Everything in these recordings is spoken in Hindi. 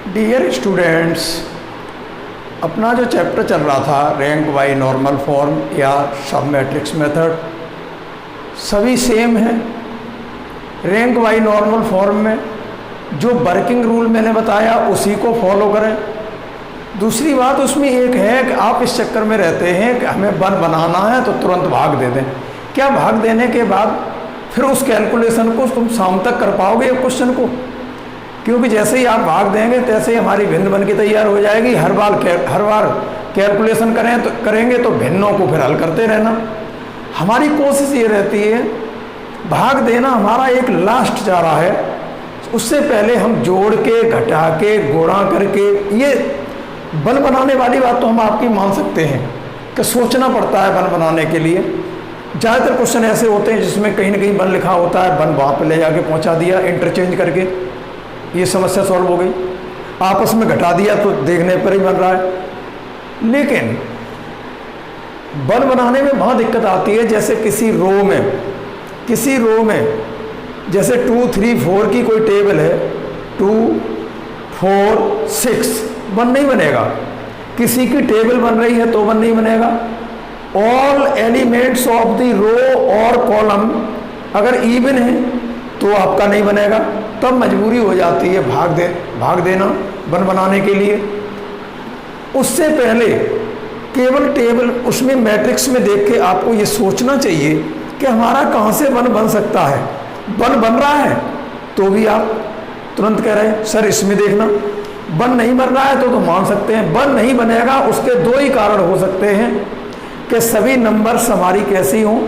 डियर स्टूडेंट्स, अपना जो चैप्टर चल रहा था रैंक बाय नॉर्मल फॉर्म या सब मैट्रिक्स मेथड, सभी सेम है। रैंक बाय नॉर्मल फॉर्म में जो वर्किंग रूल मैंने बताया उसी को फॉलो करें। दूसरी बात उसमें एक है कि आप इस चक्कर में रहते हैं कि हमें वन बनाना है तो तुरंत भाग दे दें। क्या भाग देने के बाद फिर उस कैलकुलेशन को तुम शाम तक कर पाओगे क्वेश्चन को? क्योंकि जैसे ही आप भाग देंगे तैसे ही हमारी भिन्न बन की तैयार हो जाएगी। हर बार कैलकुलेशन करेंगे तो भिन्नों को फिर हल करते रहना। हमारी कोशिश ये रहती है, भाग देना हमारा एक लास्ट जा रहा है, उससे पहले हम जोड़ के घटा के गुणा करके, ये बन बनाने वाली बात तो हम आपकी मान सकते हैं कि सोचना पड़ता है बन बनाने के लिए। ज़्यादातर क्वेश्चन ऐसे होते हैं जिसमें कहीं ना कहीं बन लिखा होता है, बन वहाँ पे ले जाके पहुँचा दिया इंटरचेंज करके, ये समस्या सॉल्व हो गई। आपस में घटा दिया तो देखने पर ही बन रहा है। लेकिन बन बनाने में बहुत दिक्कत आती है। जैसे किसी रो में जैसे 2, 3, 4 की कोई टेबल है, 2, 4, 6 बन नहीं बनेगा। किसी की टेबल बन रही है तो बन नहीं बनेगा। All elements of the row और कॉलम अगर इवन है तो आपका नहीं बनेगा। तब मजबूरी हो जाती है भाग देना बन बनाने के लिए। उससे पहले केवल टेबल उसमें मैट्रिक्स में देख के आपको ये सोचना चाहिए कि हमारा कहाँ से बन सकता है। बन रहा है तो भी आप तुरंत कह रहे हैं सर इसमें देखना। बन नहीं बन रहा है तो मान सकते हैं बन नहीं बनेगा। उसके दो ही कारण हो सकते हैं कि सभी नंबर्स हमारी कैसी हों।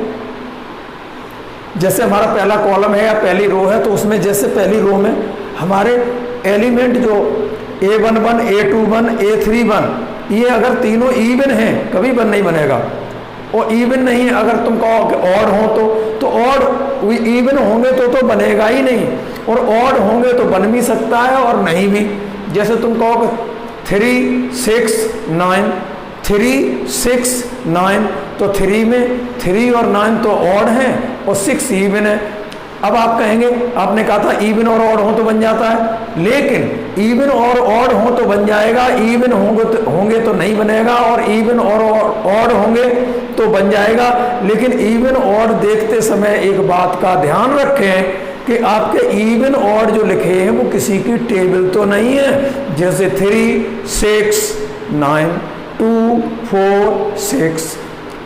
जैसे हमारा पहला कॉलम है या पहली रो है तो उसमें जैसे पहली रो में हमारे एलिमेंट जो A11, A21, A31 ये अगर तीनों इवन हैं कभी बन नहीं बनेगा। और इवन नहीं अगर तुम कहो कि ऑड हो तो ऑड इवन होंगे तो बनेगा ही नहीं, और ऑड होंगे तो बन भी सकता है और नहीं भी। जैसे तुम कहो कि 3, 6, 9, 3, 6, 9 तो 3 में 3 और 9 तो ऑड हैं और 6 इवन है। अब आप कहेंगे आपने कहा था इवन और ऑड हो तो बन जाता है, लेकिन इवन और ऑड हो तो बन जाएगा, इवन होंगे तो नहीं बनेगा, और इवन और ऑड होंगे तो बन जाएगा। लेकिन इवन ऑड देखते समय एक बात का ध्यान रखें कि आपके इवन ऑड जो लिखे हैं वो किसी की टेबल तो नहीं है। जैसे 3, 6, 9, 2, 4, 6,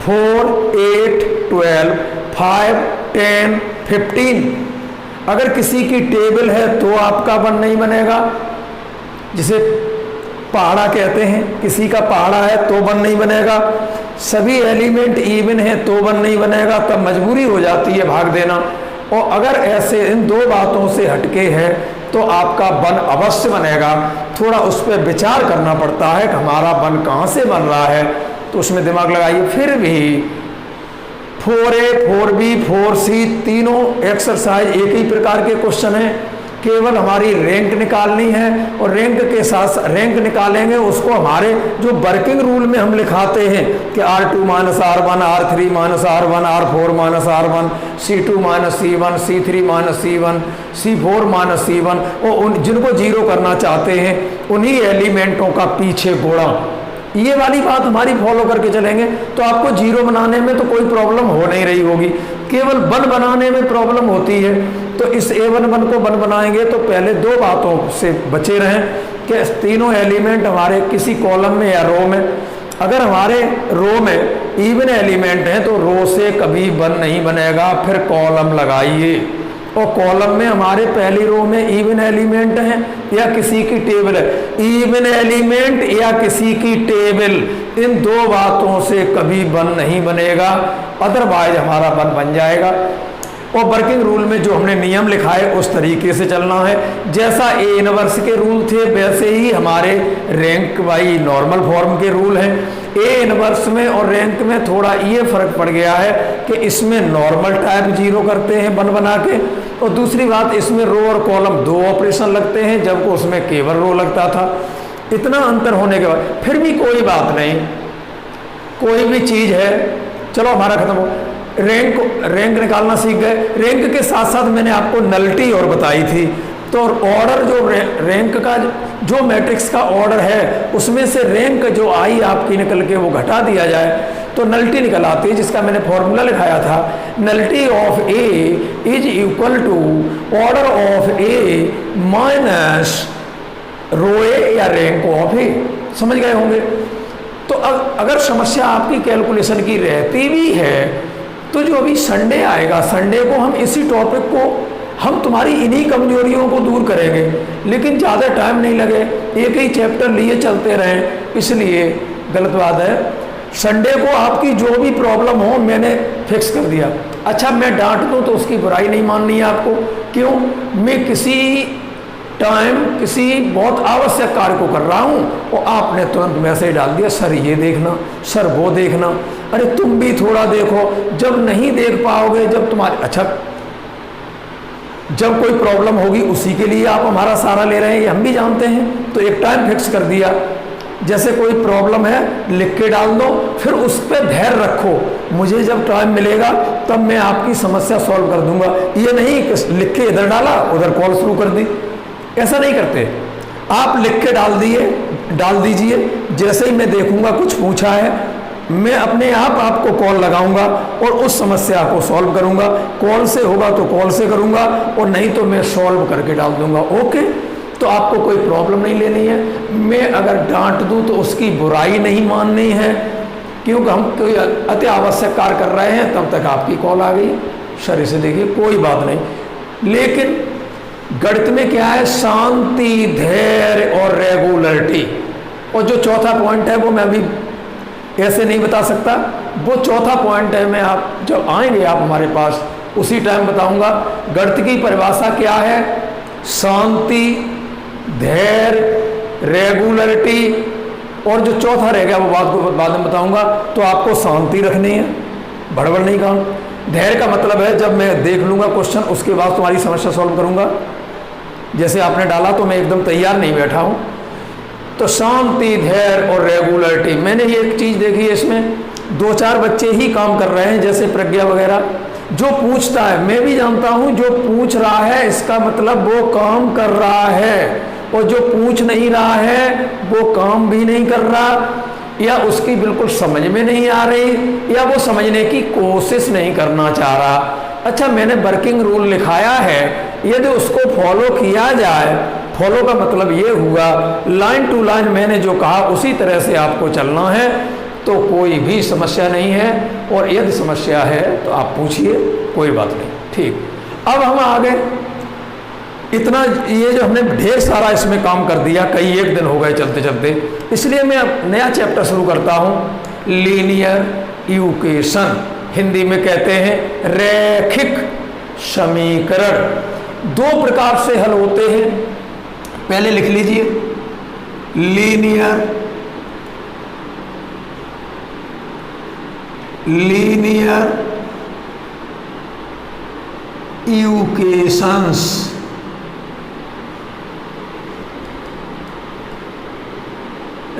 4, 8, 12, 5, 10, 15 अगर किसी की टेबल है तो आपका बन नहीं बनेगा। जिसे पहाड़ा कहते हैं, किसी का पहाड़ा है तो बन नहीं बनेगा। सभी एलिमेंट इवन है तो बन नहीं बनेगा। तब मजबूरी हो जाती है भाग देना। और अगर ऐसे इन दो बातों से हटके है तो आपका बन अवश्य बनेगा। थोड़ा उस पर विचार करना पड़ता है कि हमारा बन कहाँ से बन रहा है, तो उसमें दिमाग लगाइए। फिर भी 4A, 4B, 4C तीनों एक्सरसाइज एक ही प्रकार के क्वेश्चन हैं। केवल हमारी रैंक निकालनी है, और रैंक के साथ रैंक निकालेंगे उसको हमारे जो वर्किंग रूल में हम लिखाते हैं कि R2 - R1, R3 - R1, R4 - R1, C2 - C1, C3 - C1, C4 - C1, और जिनको जीरो करना चाहते हैं उन्हीं एलिमेंटों का पीछे गुणा, ये वाली बात हमारी फॉलो करके चलेंगे तो आपको जीरो बनाने में तो कोई प्रॉब्लम हो नहीं रही होगी। केवल बन बनाने में प्रॉब्लम होती है। तो इस A11 को बन बनाएंगे तो पहले दो बातों से बचे रहें कि तीनों एलिमेंट हमारे किसी कॉलम में या रो में, अगर हमारे रो में इवन एलिमेंट हैं तो रो से कभी बन नहीं बनेगा। फिर कॉलम लगाइए, और कॉलम में हमारे पहली रो में इवन एलिमेंट हैं या किसी की टेबल है। इवन एलिमेंट या किसी की टेबल, इन दो बातों से कभी बन नहीं बनेगा, अदरवाइज हमारा बन जाएगा। और वर्किंग रूल में जो हमने नियम लिखा है उस तरीके से चलना है। जैसा A इनवर्स के रूल थे वैसे ही हमारे रैंक बाई नॉर्मल फॉर्म के रूल हैं। A इनवर्स में और रैंक में थोड़ा ये फर्क पड़ गया है कि इसमें नॉर्मल टाइप जीरो करते हैं बन बना के, और दूसरी बात इसमें रो और कॉलम दो ऑपरेशन लगते हैं जबकि उसमें केवल रो लगता था। इतना अंतर होने के बाद फिर भी कोई बात नहीं, कोई भी चीज़ है, चलो हमारा खत्म हो। रैंक निकालना सीख गए। रैंक के साथ साथ मैंने आपको नलिटी और बताई थी तो ऑर्डर जो रैंक का जो मैट्रिक्स का ऑर्डर है उसमें से रैंक जो आई आपकी निकल के वो घटा दिया जाए तो नलिटी निकल आती है, जिसका मैंने फॉर्मूला लिखाया था, nullity of A is equal to order of A minus rho A या रैंक ऑफ ए। समझ गए होंगे। तो अगर समस्या आपकी कैलकुलेशन की रहती भी है तो जो अभी संडे आएगा, संडे को हम इसी टॉपिक को हम तुम्हारी इन्हीं कमजोरियों को दूर करेंगे, लेकिन ज़्यादा टाइम नहीं लगे, एक ही चैप्टर लिए चलते रहें, इसलिए गलत बात है। संडे को आपकी जो भी प्रॉब्लम हो मैंने फिक्स कर दिया। अच्छा, मैं डांट दूँ तो उसकी बुराई नहीं माननी है आपको। क्यों? मैं किसी टाइम किसी बहुत आवश्यक कार्य को कर रहा हूँ और आपने तुरंत मैसेज डाल दिया, सर ये देखना, सर वो देखना। अरे तुम भी थोड़ा देखो, जब नहीं देख पाओगे, जब तुम्हारे अच्छा जब कोई प्रॉब्लम होगी उसी के लिए आप हमारा सहारा ले रहे हैं, ये हम भी जानते हैं। तो एक टाइम फिक्स कर दिया, जैसे कोई प्रॉब्लम है लिख के डाल दो, फिर उस पर धैर्य रखो, मुझे जब टाइम मिलेगा तब मैं आपकी समस्या सॉल्व कर दूंगा। ये नहीं कि लिख के इधर डाला उधर कॉल शुरू कर दी, ऐसा नहीं करते। आप लिख के डाल दीजिए, जैसे ही मैं देखूंगा कुछ पूछा है मैं अपने आप आपको कॉल लगाऊंगा और उस समस्या को सॉल्व करूंगा। कॉल से होगा तो कॉल से करूंगा और नहीं तो मैं सॉल्व करके डाल दूंगा। ओके, तो आपको कोई प्रॉब्लम नहीं लेनी है। मैं अगर डांट दूं तो उसकी बुराई नहीं माननी है, क्योंकि हम कोई अति आवश्यक कार्य कर रहे हैं, तब तक आपकी कॉल आ गई। शरीर से देखिए कोई बात नहीं। लेकिन गणित में क्या है? शांति, धैर्य और रेगुलरिटी। और जो चौथा पॉइंट है वो मैं अभी ऐसे नहीं बता सकता, वो चौथा पॉइंट है, मैं आप जब आएंगे आप हमारे पास उसी टाइम बताऊंगा। गणित की परिभाषा क्या है? शांति, धैर्य, रेगुलरिटी, और जो चौथा रह गया वो बात को बाद में बताऊंगा। तो आपको शांति रखनी है, बड़बड़ नहीं काम। धैर्य का मतलब है जब मैं देख लूंगा क्वेश्चन उसके बाद तुम्हारी समस्या सॉल्व करूंगा। जैसे आपने डाला तो मैं एकदम तैयार नहीं बैठा हूं। तो शांति, धैर्य और रेगुलरिटी। मैंने ये एक चीज देखी है, इसमें 2-4 बच्चे ही काम कर रहे हैं, जैसे प्रज्ञा वगैरह। जो पूछता है, मैं भी जानता हूं जो पूछ रहा है इसका मतलब वो काम कर रहा है, और जो पूछ नहीं रहा है वो काम भी नहीं कर रहा, या उसकी बिल्कुल समझ में नहीं आ रही, या वो समझने की कोशिश नहीं करना चाह रहा। अच्छा, मैंने वर्किंग रूल लिखाया है, यदि उसको फॉलो किया जाए, फॉलो का मतलब ये हुआ लाइन टू लाइन मैंने जो कहा उसी तरह से आपको चलना है, तो कोई भी समस्या नहीं है। और यदि समस्या है तो आप पूछिए, कोई बात नहीं। ठीक, अब हम आगे इतना, ये जो हमने ढेर सारा इसमें काम कर दिया, कई एक दिन हो गए चलते चलते, इसलिए मैं नया चैप्टर शुरू करता हूँ, लीनियर इक्वेशन। हिंदी में कहते हैं रैखिक समीकरण। 2 प्रकार से हल होते हैं, पहले लिख लीजिए, लीनियर इक्वेशंस।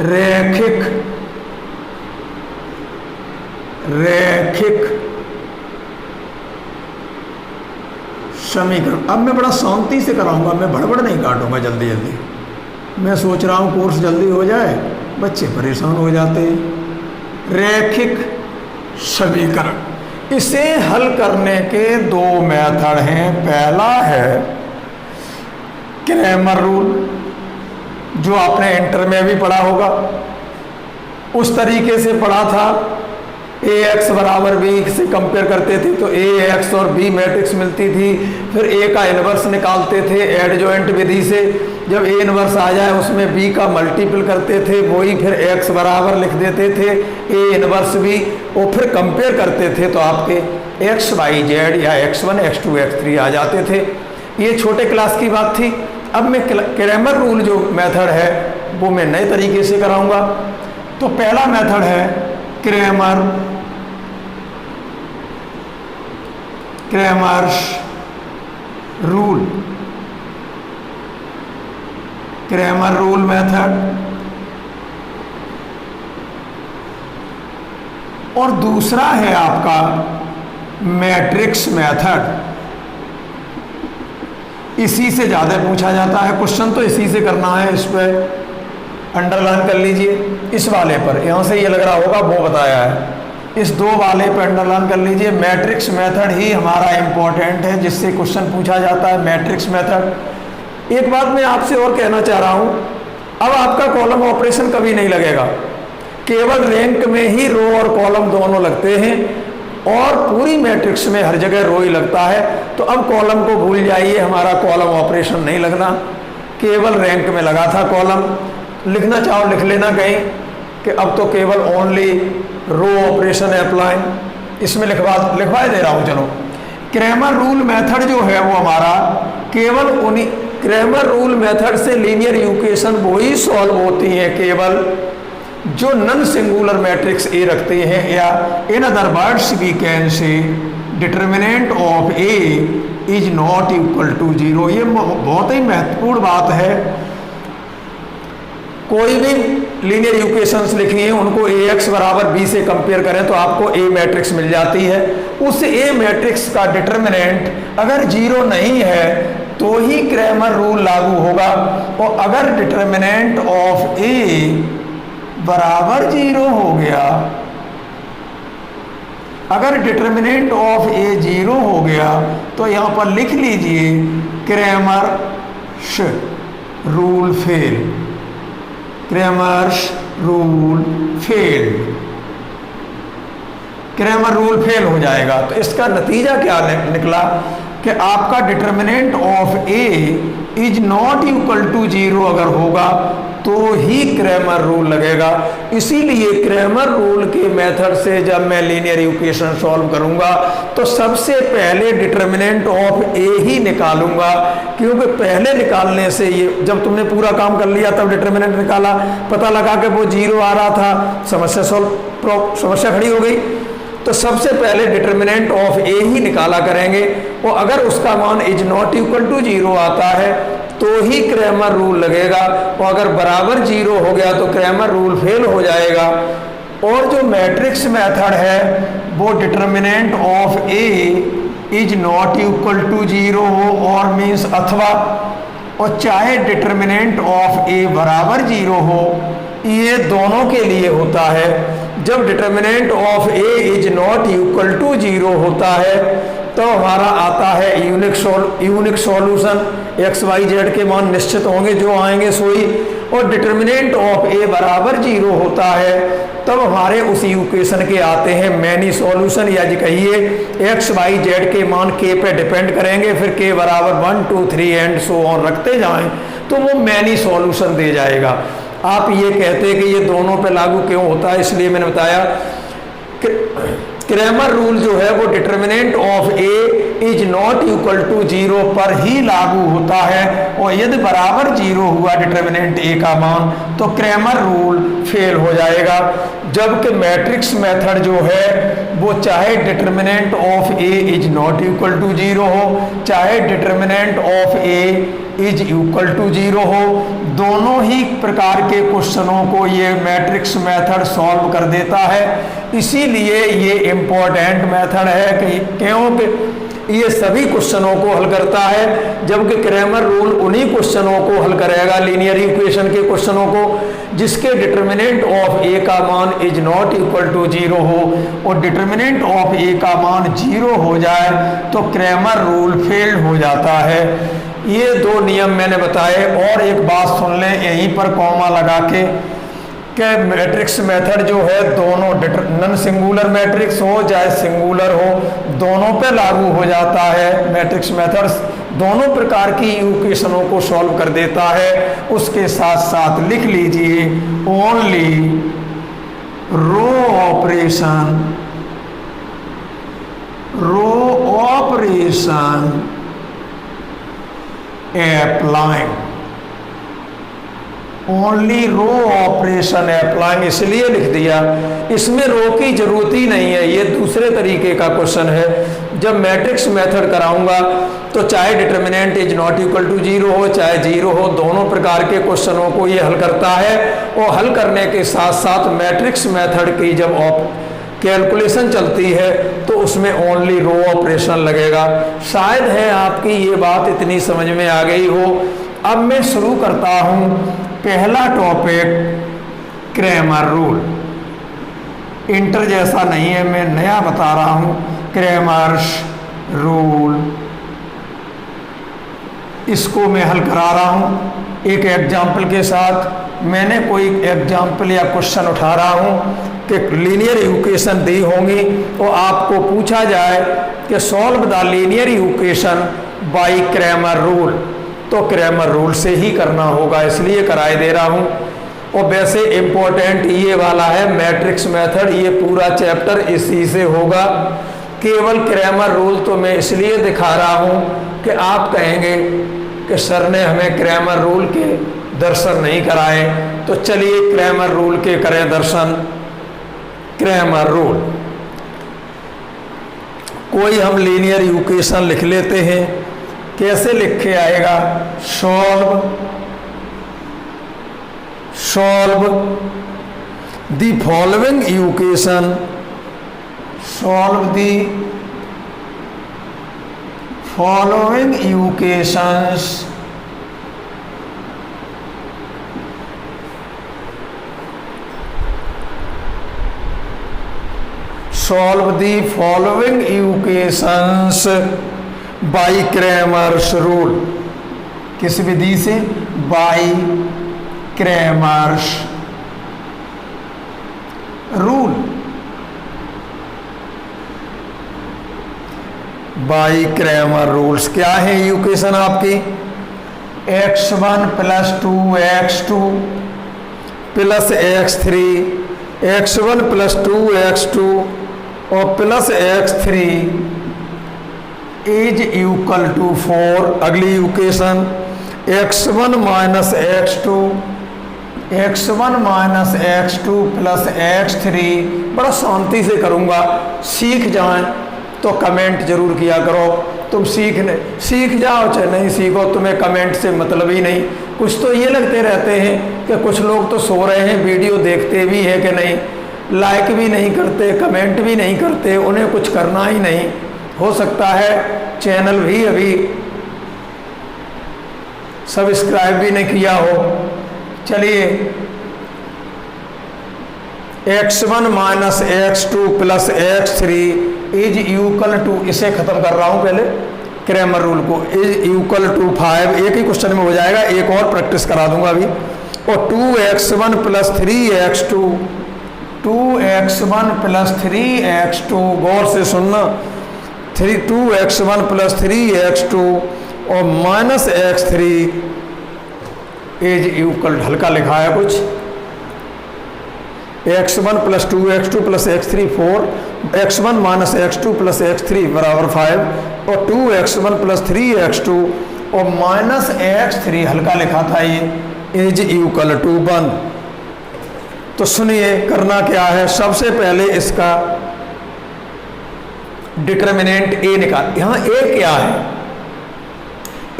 रैखिक समीकरण। अब मैं बड़ा शांति से कराऊंगा, मैं भड़बड़ नहीं काटूंगा जल्दी जल्दी। मैं सोच रहा हूँ कोर्स जल्दी हो जाए, बच्चे परेशान हो जाते हैं। रैखिक समीकरण, इसे हल करने के 2 मेथड हैं। पहला है क्रैमर रूल, जो आपने इंटर में भी पढ़ा होगा, उस तरीके से पढ़ा था। ax बराबर b से कंपेयर करते थे तो ax और b मैट्रिक्स मिलती थी, फिर a का इन्वर्स निकालते थे एडजॉइंट विधि से। जब a इन्वर्स आ जाए उसमें b का मल्टीपल करते थे, वही फिर x बराबर लिख देते थे a इन्वर्स b, और फिर कंपेयर करते थे तो आपके x y z या x1 x2 x3 आ जाते थे। ये छोटे क्लास की बात थी। अब मैं क्रैमर रूल जो मेथड है वो मैं नए तरीके से कराऊंगा। तो पहला मेथड है Cramer's rule, Cramer rule method. और दूसरा है आपका मैट्रिक्स मेथड। इसी से ज़्यादा पूछा जाता है क्वेश्चन, तो इसी से करना है। इस पर अंडरलाइन कर लीजिए, इस वाले पर, यहाँ से ये लग रहा होगा वो बताया है, इस 2 वाले पर अंडरलाइन कर लीजिए। मैट्रिक्स मेथड ही हमारा इम्पोर्टेंट है जिससे क्वेश्चन पूछा जाता है, मैट्रिक्स मेथड। एक बात मैं आपसे और कहना चाह रहा हूँ, अब आपका कॉलम ऑपरेशन कभी नहीं लगेगा, केवल रैंक में ही रो और कॉलम दोनों लगते हैं, और पूरी मैट्रिक्स में हर जगह रो ही लगता है। तो अब कॉलम को भूल जाइए, हमारा कॉलम ऑपरेशन नहीं लगना, केवल रैंक में लगा था कॉलम। लिखना चाहो लिख लेना कहीं कि अब तो केवल ओनली रो ऑपरेशन अप्लाई, इसमें लिखवा दे रहा हूँ। चलो, क्रैमर रूल मेथड जो है वो हमारा केवल उन्हीं क्रैमर रूल मेथड से लीनियर इक्वेशन वो ही सॉल्व होती हैं केवल जो नन सिंगुलर मैट्रिक्स ए रखते हैं, या in other words we can say determinant of A is not equal to 0। ये बहुत ही महत्वपूर्ण बात है। कोई भी लीनियर इक्वेशंस लिखी हैं उनको ax बराबर b से कंपेयर करें तो आपको ए मैट्रिक्स मिल जाती है। उस ए मैट्रिक्स का डिटर्मिनेंट अगर 0 नहीं है तो ही क्रैमर रूल लागू होगा, और अगर डिटर्मिनेंट ऑफ ए बराबर 0 हो गया, अगर डिटर्मिनेंट ऑफ ए 0 हो गया तो यहां पर लिख लीजिए Cramer's rule fail, Cramer's rule fail, Cramer rule fail हो जाएगा। तो इसका नतीजा क्या निकला कि आपका determinant of A is not equal to 0 अगर होगा तो ही क्रैमर रूल लगेगा। इसीलिए क्रैमर रूल के मेथड से जब मैं लीनियर इक्वेशन सॉल्व करूंगा तो सबसे पहले डिटर्मिनेंट ऑफ ए ही निकालूंगा, क्योंकि पहले निकालने से ये जब तुमने पूरा काम कर लिया तब डिटर्मिनेंट निकाला, पता लगा कि वो 0 आ रहा था, समस्या खड़ी हो गई। तो सबसे पहले डिटर्मिनेंट ऑफ ए ही निकाला करेंगे, और अगर उसका मान इज नॉट इक्वल टू 0 आता है तो ही क्रैमर रूल लगेगा, और अगर बराबर 0 हो गया तो क्रैमर रूल फेल हो जाएगा। और जो मैट्रिक्स मेथड है वो determinant of A is not equal to 0 हो और मीन्स अथवा, और चाहे डिटर्मिनेंट ऑफ ए बराबर 0 हो, ये दोनों के लिए होता है। जब determinant of A is not equal to 0 होता है तो हमारा आता है unique solution, x y z के मान निश्चित होंगे, जो आएंगे सोई। और डिटर्मिनेंट ऑफ ए बराबर 0 होता है तब हमारे उस इक्वेशन के आते हैं मैनी सॉल्यूशन, या जी कहिए एक्स वाई जेड के मान के पे डिपेंड करेंगे, फिर के बराबर 1 2 3 एंड सो ऑन रखते जाएं तो वो मैनी सॉल्यूशन दे जाएगा। आप ये कहते हैं कि ये दोनों पे लागू क्यों होता है, इसलिए मैंने बताया क्रैमर रूल जो है वो determinant of A is not equal to 0 पर ही लागू होता है, और यदि बराबर 0 हुआ डिटर्मिनेंट ए का मान तो क्रैमर रूल फेल हो जाएगा। जबकि मैट्रिक्स मेथड जो है वो चाहे determinant of A is not equal to 0 हो, चाहे determinant of A is equal to 0 हो, दोनों ही प्रकार के क्वेश्चनों को ये मैट्रिक्स मेथड सॉल्व कर देता है। इसीलिए ये इम्पोर्टेंट मेथड है कि क्योंकि ये सभी क्वेश्चनों को हल करता है, जबकि क्रैमर रूल उन्हीं क्वेश्चनों को हल करेगा, लीनियर इक्वेशन के क्वेश्चनों को जिसके डिटर्मिनेंट ऑफ ए का मान इज नॉट इक्वल टू 0 हो, और डिटर्मिनेंट ऑफ ए का मान 0 हो जाए तो क्रैमर रूल फेल्ड हो जाता है। ये 2 नियम मैंने बताए। और एक बात सुन लें यहीं पर कॉमा लगा के कि मैट्रिक्स मेथड जो है दोनों नन सिंगुलर मैट्रिक्स हो चाहे सिंगुलर हो, दोनों पे लागू हो जाता है। मैट्रिक्स मेथड दोनों प्रकार की इक्वेशनों को सॉल्व कर देता है। उसके साथ साथ लिख लीजिए only row operation applying, only row operation applying इसलिए लिख दिया, इसमें रो की जरूरत ही नहीं है। ये दूसरे तरीके का क्वेश्चन है। जब मैट्रिक्स मेथड कराऊंगा तो चाहे determinant is not equal to 0 हो चाहे 0 हो, दोनों प्रकार के क्वेश्चनों को ये हल करता है। और हल करने के साथ साथ मैट्रिक्स मेथड की जब कैलकुलेशन चलती है तो उसमें ओनली रो ऑपरेशन लगेगा। शायद है आपकी ये बात इतनी समझ में आ गई हो। अब मैं शुरू करता हूँ पहला टॉपिक, क्रैमर रूल। इंटर जैसा नहीं है, मैं नया बता रहा हूँ, क्रैमर्स रूल। इसको मैं हल करा रहा हूँ एक एग्जाम्पल के साथ। मैंने कोई एग्जाम्पल या क्वेश्चन उठा रहा हूँ कि लीनियर इक्वेशन दी होंगी तो आपको पूछा जाए कि solve the linear equation by Cramer rule, तो क्रैमर रूल से ही करना होगा, इसलिए कराए दे रहा हूँ। और वैसे इम्पोर्टेंट ये वाला है मैट्रिक्स मेथड, ये पूरा चैप्टर इसी से होगा। केवल क्रैमर रूल तो मैं इसलिए दिखा रहा हूँ कि आप कहेंगे कि सर ने हमें क्रैमर रूल के दर्शन नहीं कराए, तो चलिए क्रैमर रूल के करें दर्शन। क्रैमर रूल, कोई हम लीनियर इक्वेशन लिख लेते हैं। कैसे लिखे आएगा? Solve the following equation, solve the following equations solve the following equations by Cramer's rule। किस विधि से? by Cramer's rule, by Cramer rules। क्या है इक्वेशन आपकी? x1 plus 2x2 plus x3, x1 plus 2x2 और plus x3 is equal to 4। अगली equation x1 minus x2, x1 minus x2 plus x3। बड़ा शांति से करूँगा, सीख जाएं तो कमेंट जरूर किया करो। तुम सीख जाओ चाहे नहीं सीखो, तुम्हें कमेंट से मतलब ही नहीं। कुछ तो ये लगते रहते हैं कि कुछ लोग तो सो रहे हैं, वीडियो देखते भी है कि नहीं, लाइक भी नहीं करते, कमेंट भी नहीं करते, उन्हें कुछ करना ही नहीं। हो सकता है चैनल भी अभी सब्सक्राइब भी नहीं किया हो। चलिए x1 minus x2 plus x3 is equal to, इसे खत्म कर रहा हूं पहले क्रैमर रूल को, इज इक्वल टू 5। एक ही क्वेश्चन में हो जाएगा, एक और प्रैक्टिस करा दूंगा अभी। और 2x1 plus 3x2, 2x1 plus 3x2, गौर से सुनना, 2x1 प्लस 3x2 और माइनस x3 इज इक्वल, हल्का लिखा है कुछ, x1 plus 2x2 plus x3 4, x1 minus x2 plus x3 बराबर 5 और 2x1 प्लस 3x2 और माइनस x3 हल्का लिखा था ये इज इक्वल टू 1। तो सुनिए करना क्या है। सबसे पहले इसका डिटर्मिनेंट ए निकाल। यहाँ ए क्या है?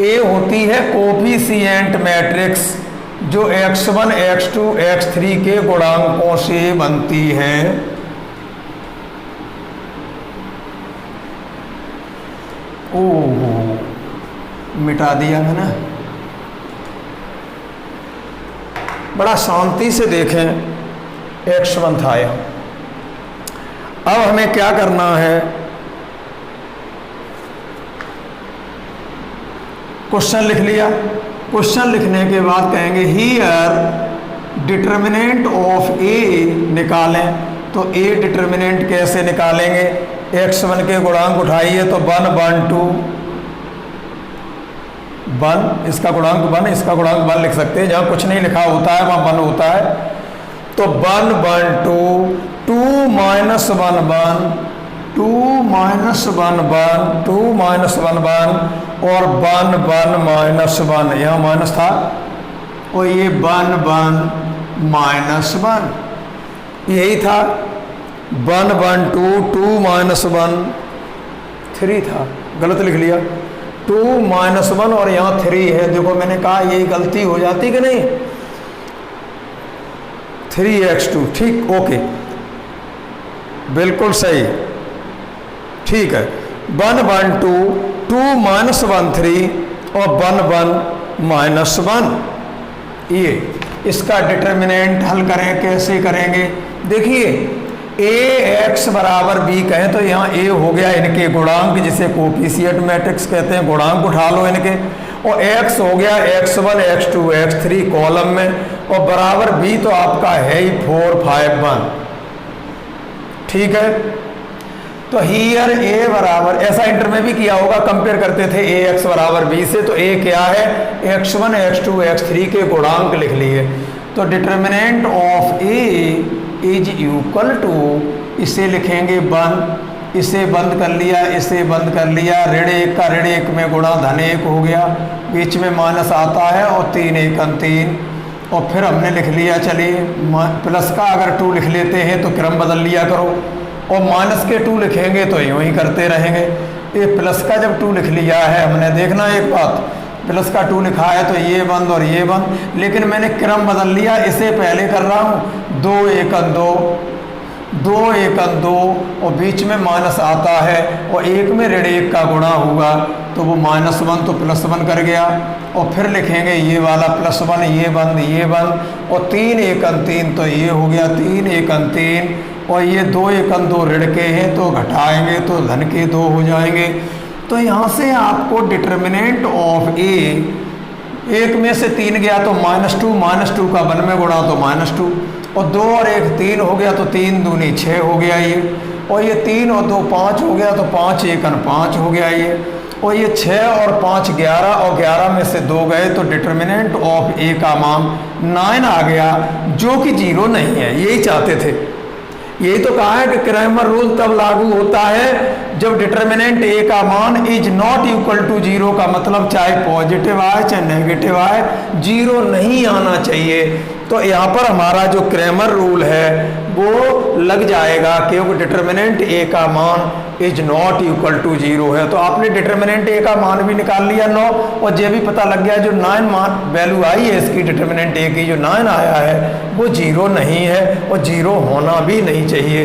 ए होती है कोफिशिएंट मैट्रिक्स जो x1, x2, x3 के गुणांकों से बनती है। ओह, मिटा दिया मैंने। बड़ा शांति से देखें, x1 था यहाँ। अब हमें क्या करना है? क्वेश्चन लिख लिया। क्वेश्चन लिखने के बाद कहेंगे हियर डिटर्मिनेंट ऑफ ए निकालें। तो ए डिटर्मिनेंट कैसे निकालेंगे? x1 के गुणांक उठाइए तो 1, 1, 2, 1, इसका गुणांक 1, इसका गुणांक 1 लिख सकते हैं। जहाँ कुछ नहीं लिखा होता है वहाँ 1 होता है। तो 1, 1, 2, 2 माइनस 1, 1, 2 माइनस 1, 1, 2 माइनस 1, 1 और 1, 1 माइनस 1, यहाँ माइनस था और ये 1, 1 माइनस 1, यही था। 1, 1, 2, 2 माइनस 1, 3 था, गलत लिख लिया। 2 माइनस 1 और यहाँ 3 है। देखो मैंने कहा यही गलती हो जाती कि नहीं। 3x2, ठीक, ओके। बिल्कुल सही, ठीक है। 1 1 2, 2 माइनस 1 3 और 1 1 माइनस 1। ये इसका डिटर्मिनेंट हल करें, कैसे करेंगे? देखिए ए एक्स बराबर बी कहें तो यहाँ ए हो गया इनके गुणांक, जिसे कोफिशिएंट मैट्रिक्स कहते हैं, गुणांक उठा लो इनके, और x हो गया x1 x2 x3 कॉलम में, और बराबर b तो आपका है ही 4 5 1, ठीक है। तो हियर a बराबर, ऐसा इंटर में भी किया होगा, कंपेयर करते थे a x बराबर b से, तो a क्या है x1 x2 x3 के गुणांक लिख लिए। तो determinant of a is equal to, इसे लिखेंगे 1, इसे बंद कर लिया, इसे बंद कर लिया, ऋण 1 का ऋण 1 में गुणा धन 1 हो गया, बीच में माइनस आता है, और 3 1 3, और फिर हमने लिख लिया, चलिए प्लस का अगर 2 लिख लेते हैं तो क्रम बदल लिया करो, और माइनस के 2 लिखेंगे तो यूँ ही करते रहेंगे। ये प्लस का जब 2 लिख लिया है हमने, देखना एक बात, प्लस का 2 लिखा है तो ये बंद और ये बंद, लेकिन मैंने क्रम बदल लिया, इसे पहले कर रहा हूँ 2 1 2, 2 1 2, और बीच में माइनस आता है, और 1 में ऋण 1 का गुणा होगा तो वो -1 तो +1 कर गया, और फिर लिखेंगे ये वाला +1, ये बंद, और 3 1 3 तो ये हो गया 3 1 3, और ये 2 1 2 ऋण के हैं तो घटाएंगे तो धन के 2 हो जाएंगे। तो यहाँ से आपको डिटर्मिनेंट ऑफ ए, 1 में से 3 गया तो -2 का 1 में गुणा तो -2, और 2 और 1 3 हो गया तो 3 दूनी 6 हो गया ये, और ये 3 और 2 5 हो गया तो 5 1 5 हो गया ये, और ये 6 और 5 11, और 11 में से 2 गए तो डिटर्मिनेंट ऑफ ए का मान 9 आ गया, जो कि 0 नहीं है। यही चाहते थे, यही तो कहा है कि क्रैमर रूल तब लागू होता है जब डिटर्मिनेंट ए का मान इज नॉट इक्वल टू 0, का मतलब चाहे पॉजिटिव आए चाहे नेगेटिव आए, 0 नहीं आना चाहिए। तो यहाँ पर हमारा जो क्रैमर रूल है वो लग जाएगा, क्योंकि डिटर्मिनेंट ए का मान इज नॉट इक्वल टू 0 है। तो आपने डिटर्मिनेंट ए का मान भी निकाल लिया 9, और ये भी पता लग गया जो 9 मान वैल्यू आई है इसकी, डिटर्मिनेंट ए की जो 9 आया है वो 0 नहीं है, और 0 होना भी नहीं चाहिए।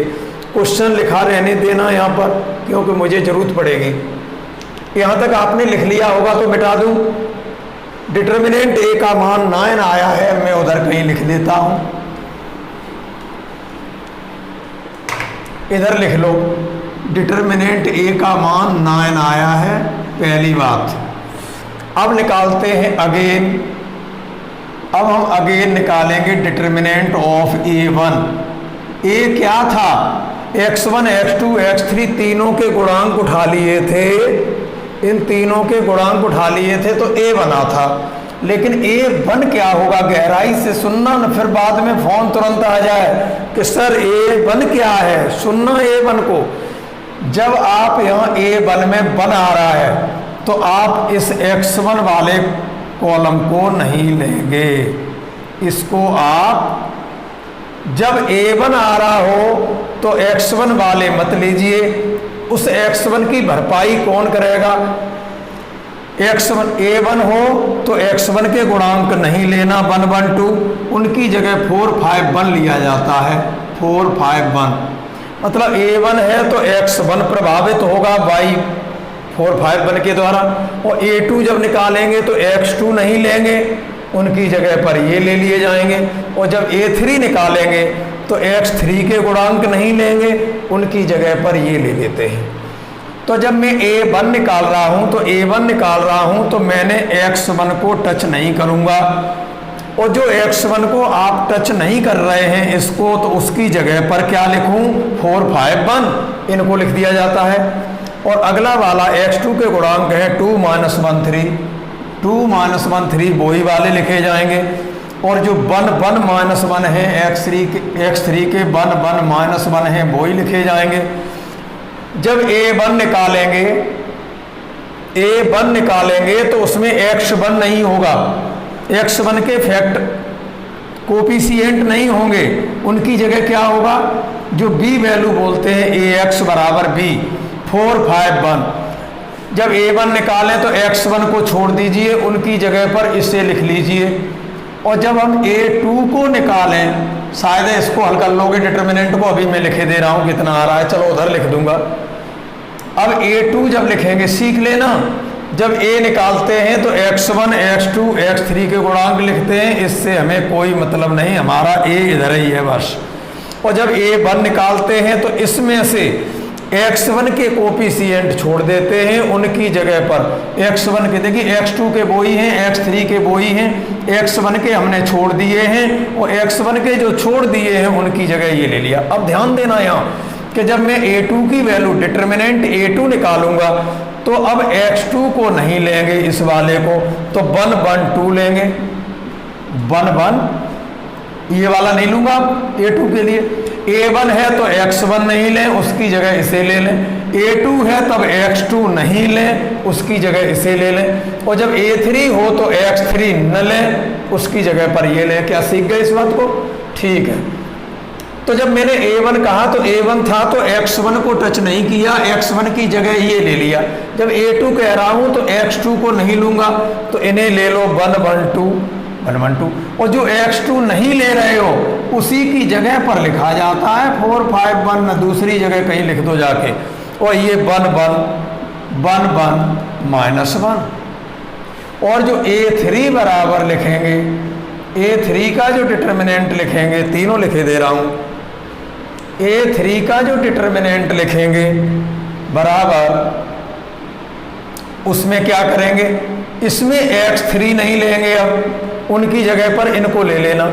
क्वेश्चन लिखा रहने देना यहाँ पर, क्योंकि मुझे ज़रूरत पड़ेगी। यहाँ तक आपने लिख लिया होगा तो मिटा दूँ। डिटर्मिनेंट ए का मान 9 आया है, मैं उधर कहीं लिख देता हूँ, इधर लिख लो, डिटर्मिनेंट ए का मान 9 आया है, पहली बात। अब निकालते हैं अगेन, अब हम अगेन निकालेंगे डिटर्मिनेंट ऑफ A1। ए क्या था, x1 x2 x3 तीनों के गुणांक उठा लिए थे, इन तीनों के गुणांक उठा लिए थे तो A बना था। लेकिन A1 क्या होगा, गहराई से सुनना न, फिर बाद में फोन तुरंत आ जाए कि सर A1 क्या है, सुनना A1 को। जब आप यहाँ A1 में 1 आ रहा है तो आप इस x1 वाले कॉलम को नहीं लेंगे, इसको आप, जब A1 आ रहा हो तो x1 वाले मत लीजिए, उस x1 की भरपाई कौन करेगा, x1 A1 हो तो x1 के गुणांक नहीं लेना 1 1 2, उनकी जगह 4 5 1 लिया जाता है, 4 5 1, मतलब A1 है तो x1 प्रभावित होगा y 4 5 1 के द्वारा, और A2 जब निकालेंगे तो x2 नहीं लेंगे, उनकी जगह पर ये ले लिए जाएंगे, और जब A3 निकालेंगे तो x3 के गुणांक नहीं लेंगे, उनकी जगह पर ये ले लेते हैं। तो जब मैं A1 निकाल रहा हूँ तो A1 निकाल रहा हूँ तो मैंने x1 को टच नहीं करूँगा, और जो x1 को आप टच नहीं कर रहे हैं इसको, तो उसकी जगह पर क्या लिखूँ, 4 5 1 इनको लिख दिया जाता है। और अगला वाला x2 के गुणांक है 2 -1 3, 2 -1 3 वही वाले लिखे जाएंगे, और जो 1 1 -1 है x3 के 1 1 -1 है वही लिखे जाएंगे। जब A1 निकालेंगे तो उसमें x1 नहीं होगा, x1 के फैक्ट कोफिशिएंट नहीं होंगे, उनकी जगह क्या होगा, जो b वैल्यू बोलते हैं ax बराबर b 4 5 1। जब A1 निकालें तो x1 को छोड़ दीजिए, उनकी जगह पर इसे लिख लीजिए, और जब हम A2 को निकालें शायद इसको हल कर लोगे, डिटर्मिनेंट को अभी मैं लिखे दे रहा हूँ कितना आ रहा है, चलो उधर लिख दूंगा। अब A2 जब लिखेंगे सीख लेना, जब A निकालते हैं तो x1 x2 x3 के गुणांक लिखते हैं, इससे हमें कोई मतलब नहीं, हमारा A इधर ही है बस। और जब A1 निकालते हैं तो इसमें से x1 के कोफिशिएंट छोड़ देते हैं, उनकी जगह पर x1 के, देखिए x2 के वो ही हैं, x3 के वो ही हैं, x1 के हमने छोड़ दिए हैं और x1 के जो छोड़ दिए हैं उनकी जगह ये ले लिया। अब ध्यान देना यहाँ कि जब मैं A2 की वैल्यू डिटर्मिनेंट A2 निकालूंगा तो अब x2 को नहीं लेंगे इस वाले को, तो 1 1 2 लेंगे, 1 1 ये वाला नहीं लूंगा A2 के लिए। A1 है तो x1 नहीं लें, उसकी जगह इसे ले लें। A2 है तब x2 नहीं लें, उसकी जगह इसे ले लें। और जब A3 हो तो x3 न लें, उसकी जगह पर ये लें। क्या सीख गए इस बात को? ठीक है। तो जब मैंने A1 कहा तो A1 था तो x1 को टच नहीं किया, x1 की जगह ये ले लिया। जब A2 कह रहा हूं तो x2 को नहीं लूंगा, तो इन्हें ले लो 1 1 2 1 1 2। और जो x2 नहीं ले रहे हो उसी की जगह पर लिखा जाता है 4 5 1, दूसरी जगह कहीं लिख दो जाके। और ये 1 1 1 1 -1। और जो A3 बराबर लिखेंगे, A3 का जो डिटर्मिनेंट लिखेंगे, तीनों लिखे दे रहा हूं, A3 का जो डिटर्मिनेंट लिखेंगे बराबर, उसमें क्या करेंगे, इसमें x3 नहीं लेंगे, अब उनकी जगह पर इनको ले लेना।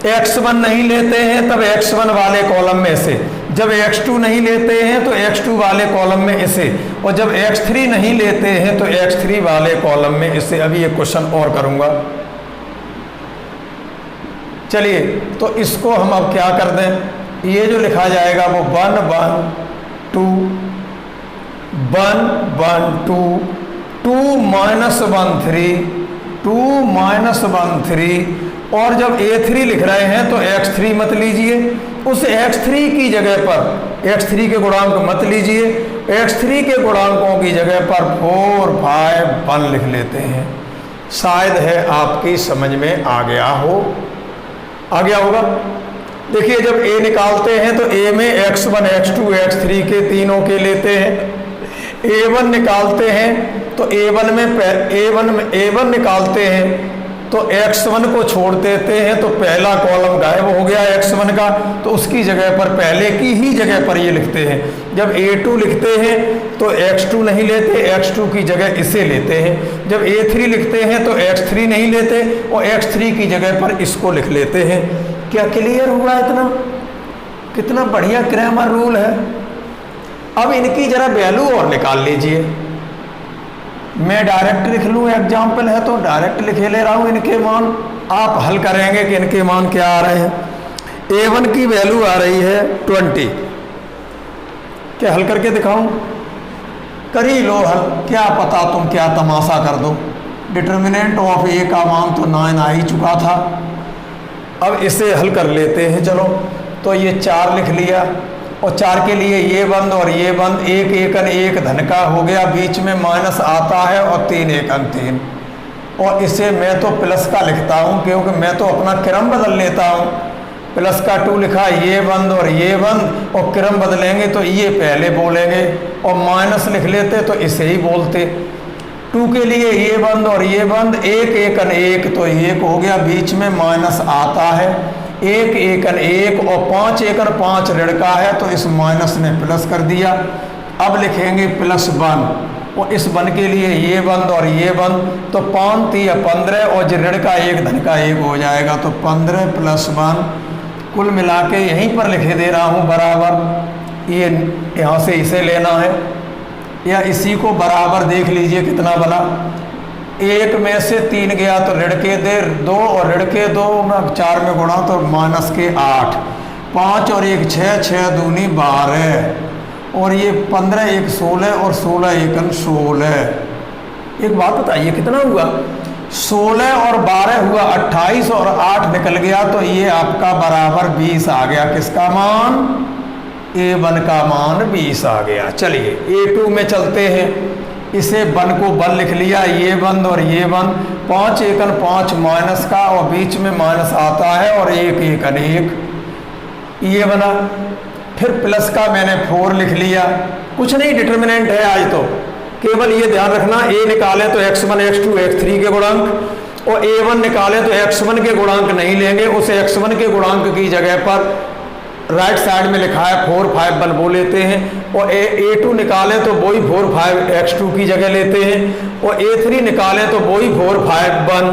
x1 नहीं लेते हैं तब x1 वाले कॉलम में से, जब x2 नहीं लेते हैं तो x2 वाले कॉलम में इसे, और जब x3 नहीं लेते हैं तो x3 वाले कॉलम में इसे। अभी एक क्वेश्चन और करूंगा, चलिए। तो इसको हम अब क्या कर दें, ये जो लिखा जाएगा वो 1 1 2 1 1 2 2 -1 3 2 -1 3। और जब A3 लिख रहे हैं तो x3 मत लीजिए, उस x3 की जगह पर x3 के गुणांक मत लीजिए, x3 के गुणांकों की जगह पर 4 5 1 लिख लेते हैं। शायद है आपकी समझ में आ गया होगा। देखिए जब A निकालते हैं तो A में x1 x2 x3 के तीनों के लेते हैं। A1 निकालते हैं तो A1 निकालते हैं तो x1 को छोड़ देते हैं, तो पहला कॉलम गायब हो गया x1 का, तो उसकी जगह पर पहले की ही जगह पर ये लिखते हैं। जब A2 लिखते हैं तो x2 नहीं लेते, x2 की जगह इसे लेते हैं। जब A3 लिखते हैं तो x3 नहीं लेते और x3 की जगह पर इसको लिख लेते हैं। क्या क्लियर हुआ? इतना कितना बढ़िया ग्रामर रूल है। अब इनकी जरा वैल्यू और निकाल लीजिए। मैं डायरेक्ट लिख लूँ, एग्जाम्पल है तो डायरेक्ट लिखे ले रहा हूँ इनके मान, आप हल करेंगे कि इनके मान क्या आ रहे हैं। A1 की वैल्यू आ रही है 20। क्या हल करके दिखाऊं? कर ही लो हल, क्या पता तुम क्या तमाशा कर दो। डिटर्मिनेंट ऑफ A का मान तो 9 आ ही चुका था। अब इसे हल कर लेते हैं, चलो। तो ये 4 लिख लिया और 4 के लिए ये बंद और ये बंद, 1 1 1 धन का हो गया, बीच में माइनस आता है और 3 1 3। और इसे मैं तो प्लस का लिखता हूँ क्योंकि मैं तो अपना क्रम बदल लेता हूँ। प्लस का 2 लिखा, ये बंद और ये बंद, और क्रम बदलेंगे तो ये पहले बोलेंगे, और माइनस लिख लेते तो इसे ही बोलते। 2 के लिए ये बंद और ये बंद, 1 1 1 तो 1 हो गया, बीच में माइनस आता है, 1 1 1 और 5 1 5 ऋण का है तो इस माइनस ने प्लस कर दिया। अब लिखेंगे +1, और इस बन के लिए ये बंद और ये बंद, तो 5 3 15 और ऋण का 1 धन का 1 हो जाएगा, तो 15 + 1 कुल मिला के यहीं पर लिखे दे रहा हूँ बराबर। ये यहाँ से इसे लेना है, या इसी को बराबर देख लीजिए कितना बना। 1 में से 3 गया तो ऋण के 2 और ऋण के 2 में 4 में गुणा तो माइनस के 8, 5 और 1 6, 6 दूनी 12, और ये 15 1 16 और 16 1 16। एक बात बताइए कितना हुआ? 16 और 12 हुआ 28 और 8 निकल गया, तो ये आपका बराबर 20 आ गया। किसका मान? A1 का मान 20 आ गया। चलिए A2 में चलते हैं। इसे बन को बन लिख लिया, ये बंद और ये बंद, 5 1 5 माइनस का और बीच में माइनस आता है, और 1 1 1 ये बना। फिर प्लस का मैंने 4 लिख लिया, कुछ नहीं डिटर्मिनेंट है आज तो, केवल ये ध्यान रखना a निकालें तो x1 x2 x3 के गुणांक, और a1 निकालें तो x1 के गुणांक नहीं लेंगे, उस x1 के गुणांक की जगह पर राइट साइड में लिखा है 4 5 1 वो लेते हैं, और a2 निकालें तो वही 4 5 x2 की जगह लेते हैं, और a3 निकालें तो वही 4 5 1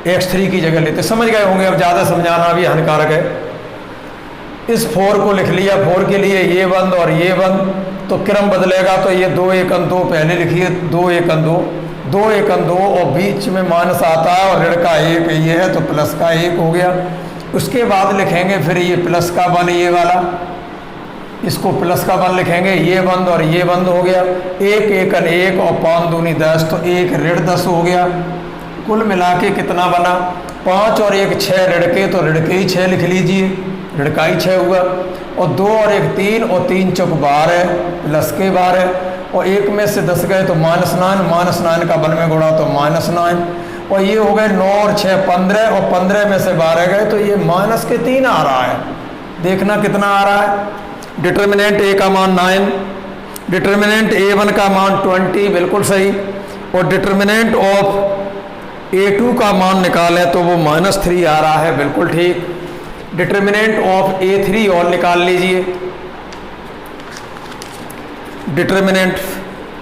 x3 की जगह लेते हैं। समझ गए होंगे, अब ज़्यादा समझाना भी हानिकारक है। इस 4 को लिख लिया, 4 के लिए ये बंद और ये बंद, तो क्रम बदलेगा, तो ये 2 1 2 पहले लिखिए, 2 1 2 2 1 2 और बीच में माइनस आता है और ऋण का 1 ये है तो प्लस का 1 हो गया। उसके बाद लिखेंगे फिर ये प्लस का 1 ये वाला, इसको प्लस का 1 लिखेंगे, ये बंद और ये बंद हो गया, 1 1 1 और 5 दूनी 10, तो 1 ऋण 10 हो गया। कुल मिला के कितना बना, 5 और 1 6 ऋण के, तो ऋण के ही 6 लिख लीजिए, ऋण का ही 6 हुआ, और 2 और 1 3 और 3 चौक 12 प्लस के 12, और 1 में से 10 गए तो -9 का 1 में गुणा तो -9, और ये हो गए 9 और 6 15, और 15 में से 12 गए तो ये -3 आ रहा है। देखना कितना आ रहा है, डिटर्मिनेंट a का मान 9, डिटर्मिनेंट a1 का मान 20 बिल्कुल सही, और डिटर्मिनेंट ऑफ a2 का मान निकालें तो वो -3 आ रहा है, बिल्कुल ठीक। डिटर्मिनेंट ऑफ a3 और निकाल लीजिए,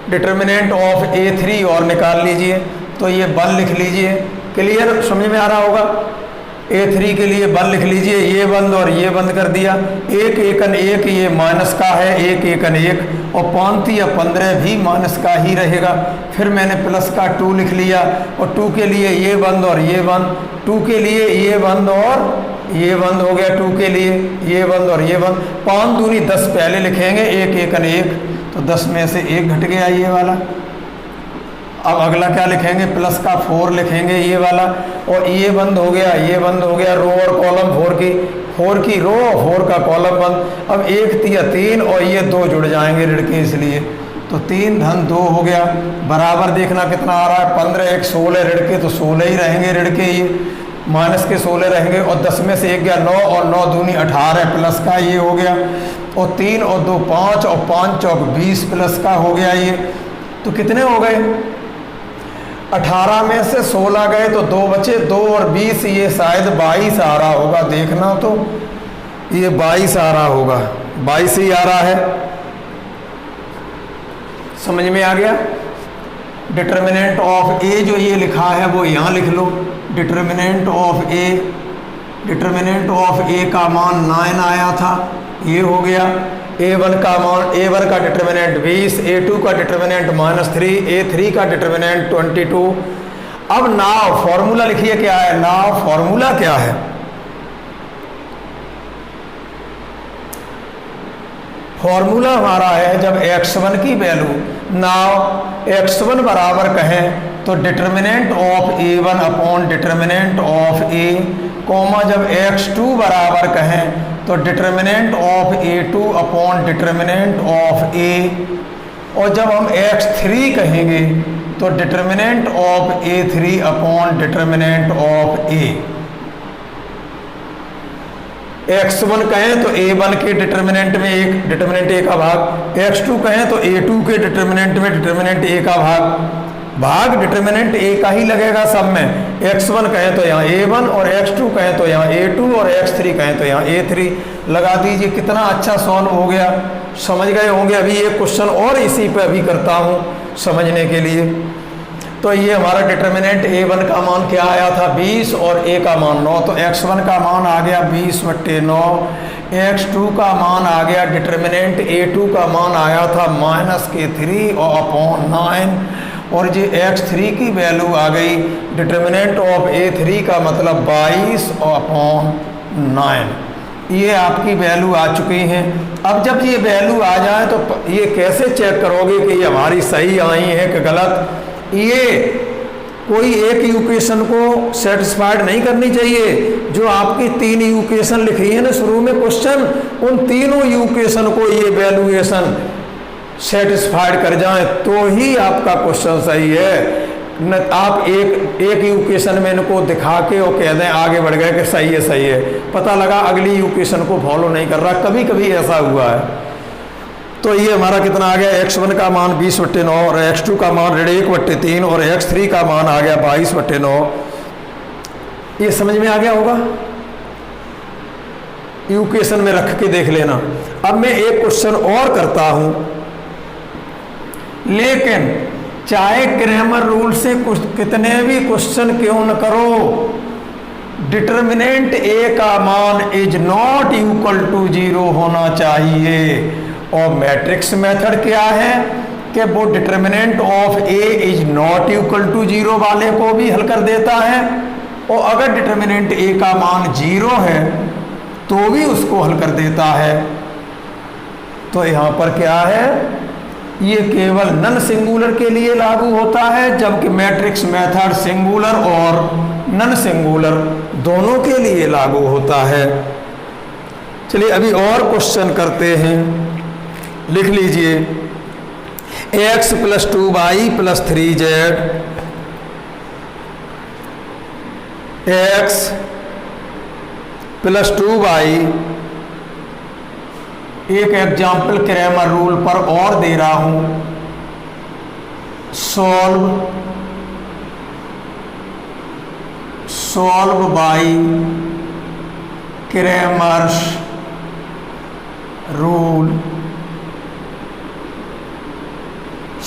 डिटर्मिनेंट ऑफ a3 और निकाल लीजिए, तो ये 1 लिख लीजिए। क्लियर, समझ में आ रहा होगा। a3 के लिए 1 लिख लीजिए, ये बंद और ये बंद कर दिया, 1 1 1 ये माइनस का है, 1 1 1 और 5 या 15 भी माइनस का ही रहेगा। फिर मैंने प्लस का 2 लिख लिया, और 2 के लिए ये बंद और ये बंद, 2 के लिए ये बंद और ये बंद हो गया, 2 के लिए ये बंद और ये बंद, 5 दूनी 10 पहले लिखेंगे, 1 1 1 तो 10 में से 1 घट गया ये वाला। अब अगला क्या लिखेंगे, प्लस का 4 लिखेंगे ये वाला, और ये बंद हो गया, ये बंद हो गया, रो और कॉलम 4 की रो और 4 का कॉलम बंद। अब 1 3 3 और ये 2 जुड़ जाएंगे ऋण के, इसलिए तो 3 धन 2 हो गया, बराबर देखना कितना आ रहा है, 15 1 16 ऋण के, तो 16 ही रहेंगे ऋण के, ये माइनस के 16 रहेंगे, और 10 में से 1 गया 9 और 9 दूनी 18 प्लस का ये हो गया, और 3 और 2 5 और 5 चौक 20 प्लस का हो गया ये। तो कितने हो गए, 18 में से 16 गए तो 2 बचे, 2 और 20 ये शायद 22 आ रहा होगा, देखना तो ये 22 आ रहा होगा, 22 ही आ रहा है। समझ में आ गया। डिटर्मिनेंट ऑफ ए जो ये लिखा है वो यहाँ लिख लो, डिटर्मिनेंट ऑफ ए का मान 9 आया था, ये हो गया। a1 का मान, a1 का डिटर्मिनेंट 20, a2 का डिटर्मिनेंट -3, a3 का डिटर्मिनेंट 22। अब नाउ फॉर्मूला लिखिए क्या है, नाउ फॉर्मूला क्या है, फॉर्मूला हमारा है जब x1 की वैल्यू, नाउ x1 बराबर कहें तो determinant of a1 upon determinant of a, comma जब x2 बराबर कहें तो determinant of a2 upon determinant of a, और जब हम x3 कहेंगे तो determinant of a3 upon determinant of a। x1 कहें तो a1 के डिटर्मिनेंट में एक डिटर्मिनेंट a का भाग, x2 कहें तो a2 के डिटर्मिनेंट में डिटर्मिनेंट a का भाग डिटर्मिनेंट a का ही लगेगा सब में। x1 कहें तो यहाँ a1 और x2 कहें तो यहाँ a2 और x3 कहें तो यहाँ a3 लगा दीजिए। कितना अच्छा सॉल्व हो गया, समझ गए होंगे। अभी एक क्वेश्चन और इसी पे अभी करता हूँ समझने के लिए। तो ये हमारा डिटर्मिनेंट a1 का मान क्या आया था 20 और a का मान 9, तो x1 का मान आ गया 20/9, x2 का मान आ गया, डिटर्मिनेंट a2 का मान आया था -3 और अपॉन 9, और ये x3 की वैल्यू आ गई डिटर्मिनेंट ऑफ a3 का मतलब 22 और अपॉन 9। ये आपकी वैल्यू आ चुकी हैं। अब जब ये वैल्यू आ जाए तो ये कैसे चेक करोगे कि ये हमारी सही आई है कि गलत। ये कोई एक इक्वेशन को सेटिस्फाइड नहीं करनी चाहिए। जो आपकी 3 इक्वेशन लिखी है ना शुरू में क्वेश्चन, उन तीनों इक्वेशन को ये वैल्यूएशन सेटिस्फाइड कर जाए तो ही आपका क्वेश्चन सही है। आप एक इक्वेशन में इनको दिखा के और कह दें आगे बढ़ गए कि सही है, पता लगा अगली इक्वेशन को फॉलो नहीं कर रहा। कभी कभी ऐसा हुआ है। तो ये हमारा कितना आ गया, x1 का मान 20/9 और x2 का मान 1/3 और x3 का मान आ गया 22/9। ये समझ में आ गया होगा, इक्वेशन में रख के देख लेना। अब मैं एक क्वेश्चन और करता हूं, लेकिन चाहे क्रैमर रूल से कुछ कितने भी क्वेश्चन क्यों न करो, डिटर्मिनेंट ए का मान इज नॉट इक्वल टू 0 होना चाहिए। और मैट्रिक्स मेथड क्या है कि वो determinant of A is not equal to 0 वाले को भी हल कर देता है, और अगर डिटर्मिनेंट ए का मान 0 है तो भी उसको हल कर देता है। तो यहाँ पर क्या है, ये केवल नन सिंगुलर के लिए लागू होता है, जबकि मैट्रिक्स मेथड सिंगुलर और नन सिंगुलर दोनों के लिए लागू होता है। चलिए अभी और क्वेश्चन करते हैं, लिख लीजिए। x + 2y + 3z, x + 2y, एक एग्जाम्पल क्रैमर रूल पर और दे रहा हूं। Solve by Cramer's rule.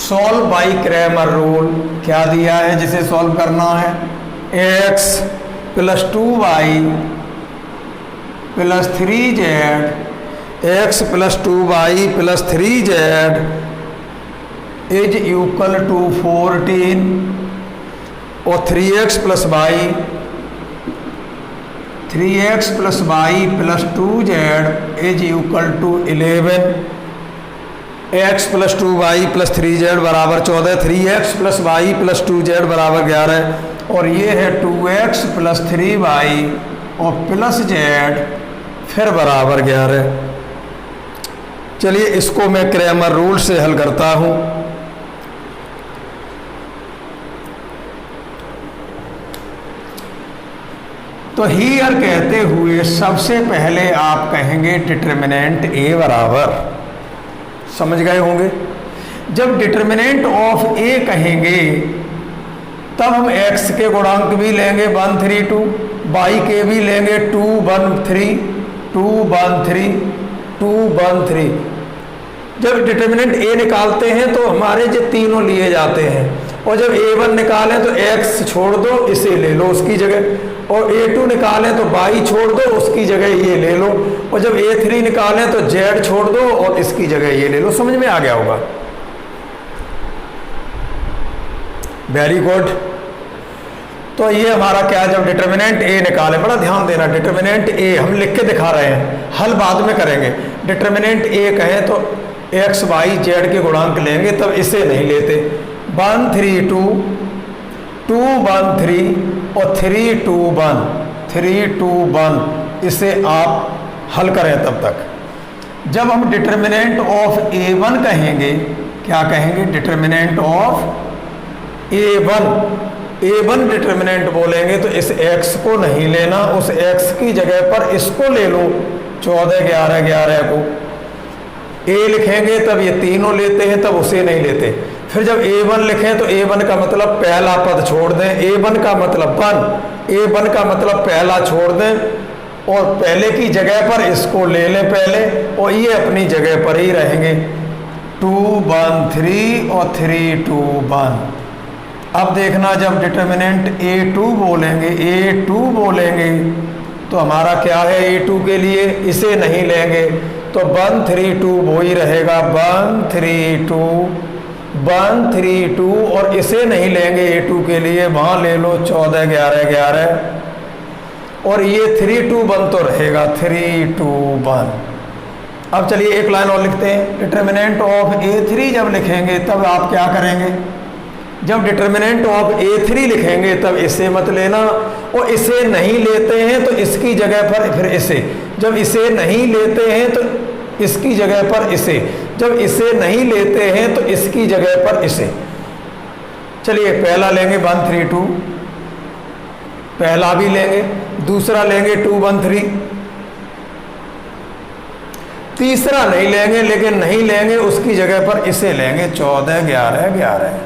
Solve by Cramer rule क्या दिया है जिसे सॉल्व करना है, x + 2y + 3z, x + 2y + 3z is equal to 14 और 3x + y + 2z is equal to 11। x + 2y + 3z बराबर 14, 3x + y + 2z बराबर 11, और ये है 2x + 3y और प्लस z फिर बराबर 11। चलिए इसको मैं क्रैमर रूल से हल करता हूं। तो हियर कहते हुए सबसे पहले आप कहेंगे डिटर्मिनेंट a बराबर, समझ गए होंगे। जब डिटर्मिनेंट ऑफ a कहेंगे तब हम x के गुणांक भी लेंगे 1 3 2, y के भी लेंगे 2 1 3 2 1 3 2 1 3। जब डिटर्मिनेंट a निकालते हैं तो हमारे जो तीनों लिए जाते हैं, और जब a1 निकालें तो x छोड़ दो, इसे ले लो उसकी जगह, और a2 निकालें तो y छोड़ दो, उसकी जगह ये ले लो, और जब a3 निकालें तो z छोड़ दो और इसकी जगह ये ले लो। समझ में आ गया होगा, वेरी गुड। तो ये हमारा क्या, जब डिटर्मिनेंट a निकालें, बड़ा ध्यान देना, डिटर्मिनेंट a हम लिख के दिखा रहे हैं, हल बाद में करेंगे। डिटर्मिनेंट a कहें तो x y z के गुणांक लेंगे, तब इसे नहीं लेते। 1 3 2 2 1 3 और 3 2 1 3 2 1, इसे आप हल करें तब तक। जब हम डिटर्मिनेंट ऑफ a1 कहेंगे, क्या कहेंगे, डिटर्मिनेंट ऑफ a1 डिटर्मिनेंट बोलेंगे तो इस x को नहीं लेना, उस x की जगह पर इसको ले लो, 14 11 11 को a लिखेंगे तब ये तीनों लेते हैं, तब उसे नहीं लेते। फिर जब a1 लिखें तो a1 का मतलब पहला पद छोड़ दें, a1 का मतलब 1, a1 का मतलब पहला छोड़ दें और पहले की जगह पर इसको ले लें पहले, और ये अपनी जगह पर ही रहेंगे। 2 1 3 और 3 2 1। अब देखना, जब डिटर्मिनेंट a2 बोलेंगे तो हमारा क्या है, a2 के लिए इसे नहीं लेंगे तो 1 3 2 वो ही रहेगा, 1 3 2 1 3 2, और इसे नहीं लेंगे a2 के लिए, वहाँ ले लो 14 11 11, और ये 3 2 1 तो रहेगा 3 2 1। अब चलिए एक लाइन और लिखते हैं। डिटर्मिनेंट ऑफ a3 जब लिखेंगे तब आप क्या करेंगे, जब डिटर्मिनेंट ऑफ a3 लिखेंगे तब इसे मत लेना, और इसे नहीं लेते हैं तो इसकी जगह पर फिर इसे, जब इसे नहीं लेते हैं तो इसकी जगह पर इसे, जब इसे नहीं लेते हैं तो इसकी जगह पर इसे। चलिए पहला लेंगे 1 3 2, पहला भी लेंगे, दूसरा लेंगे 2 1 3, तीसरा नहीं लेंगे, लेकिन नहीं लेंगे उसकी जगह पर इसे लेंगे 14 11 11।